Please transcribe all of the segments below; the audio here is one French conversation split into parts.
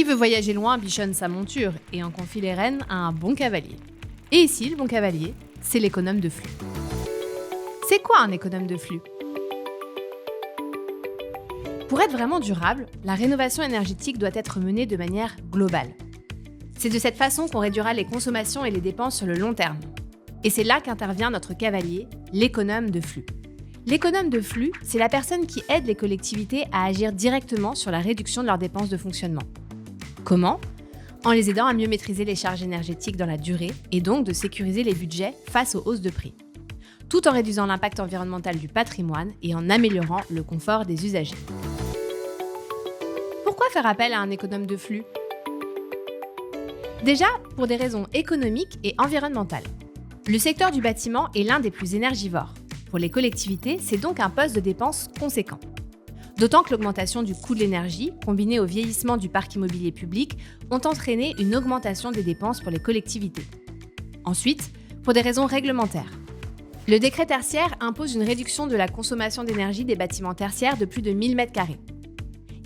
Qui veut voyager loin bichonne sa monture et en confie les rênes à un bon cavalier. Et ici, le bon cavalier, c'est l'économe de flux. C'est quoi un économe de flux ? Pour être vraiment durable, la rénovation énergétique doit être menée de manière globale. C'est de cette façon qu'on réduira les consommations et les dépenses sur le long terme. Et c'est là qu'intervient notre cavalier, l'économe de flux. L'économe de flux, c'est la personne qui aide les collectivités à agir directement sur la réduction de leurs dépenses de fonctionnement. Comment ? En les aidant à mieux maîtriser les charges énergétiques dans la durée et donc de sécuriser les budgets face aux hausses de prix, tout en réduisant l'impact environnemental du patrimoine et en améliorant le confort des usagers. Pourquoi faire appel à un économe de flux ? Déjà, pour des raisons économiques et environnementales. Le secteur du bâtiment est l'un des plus énergivores. Pour les collectivités, c'est donc un poste de dépense conséquent. D'autant que l'augmentation du coût de l'énergie, combinée au vieillissement du parc immobilier public, ont entraîné une augmentation des dépenses pour les collectivités. Ensuite, pour des raisons réglementaires. Le décret tertiaire impose une réduction de la consommation d'énergie des bâtiments tertiaires de plus de 1000 m².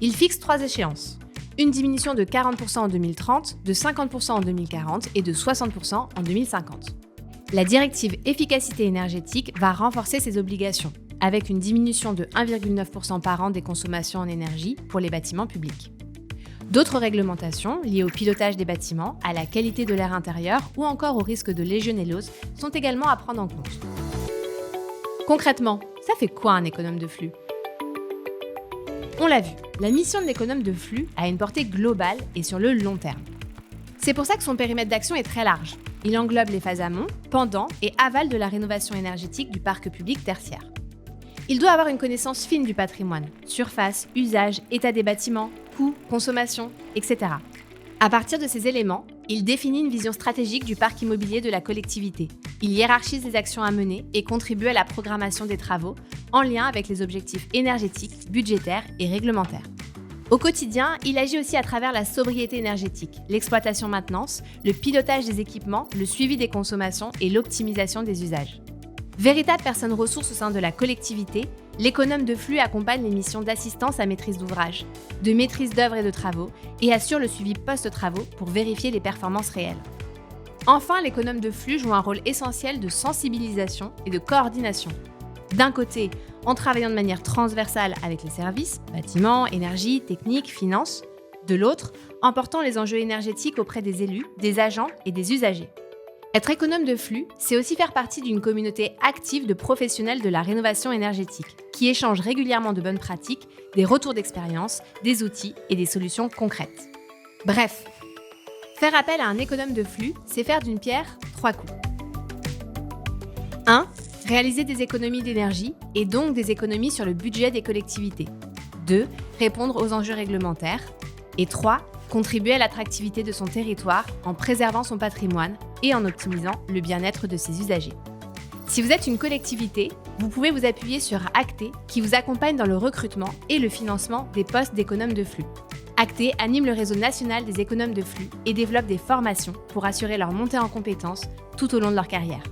Il fixe 3 échéances. Une diminution de 40% en 2030, de 50% en 2040 et de 60% en 2050. La directive efficacité énergétique va renforcer ces obligations, avec une diminution de 1,9% par an des consommations en énergie pour les bâtiments publics. D'autres réglementations liées au pilotage des bâtiments, à la qualité de l'air intérieur ou encore au risque de légionellose sont également à prendre en compte. Concrètement, ça fait quoi un économe de flux ? On l'a vu, la mission de l'économe de flux a une portée globale et sur le long terme. C'est pour ça que son périmètre d'action est très large. Il englobe les phases amont, pendant et aval de la rénovation énergétique du parc public tertiaire. Il doit avoir une connaissance fine du patrimoine, surface, usage, état des bâtiments, coûts, consommation, etc. À partir de ces éléments, il définit une vision stratégique du parc immobilier de la collectivité. Il hiérarchise les actions à mener et contribue à la programmation des travaux en lien avec les objectifs énergétiques, budgétaires et réglementaires. Au quotidien, il agit aussi à travers la sobriété énergétique, l'exploitation-maintenance, le pilotage des équipements, le suivi des consommations et l'optimisation des usages. Véritable personne ressource au sein de la collectivité, l'économe de flux accompagne les missions d'assistance à maîtrise d'ouvrage, de maîtrise d'œuvres et de travaux et assure le suivi post-travaux pour vérifier les performances réelles. Enfin, l'économe de flux joue un rôle essentiel de sensibilisation et de coordination. D'un côté, en travaillant de manière transversale avec les services, bâtiments, énergie, technique, finances. De l'autre, en portant les enjeux énergétiques auprès des élus, des agents et des usagers. Être économe de flux, c'est aussi faire partie d'une communauté active de professionnels de la rénovation énergétique, qui échangent régulièrement de bonnes pratiques, des retours d'expérience, des outils et des solutions concrètes. Bref, faire appel à un économe de flux, c'est faire d'une pierre 3 coups. 1. Réaliser des économies d'énergie et donc des économies sur le budget des collectivités. 2. Répondre aux enjeux réglementaires. Et 3. Contribuer à l'attractivité de son territoire en préservant son patrimoine et en optimisant le bien-être de ses usagers. Si vous êtes une collectivité, vous pouvez vous appuyer sur Acté qui vous accompagne dans le recrutement et le financement des postes d'économes de flux. Acté anime le réseau national des économes de flux et développe des formations pour assurer leur montée en compétences tout au long de leur carrière.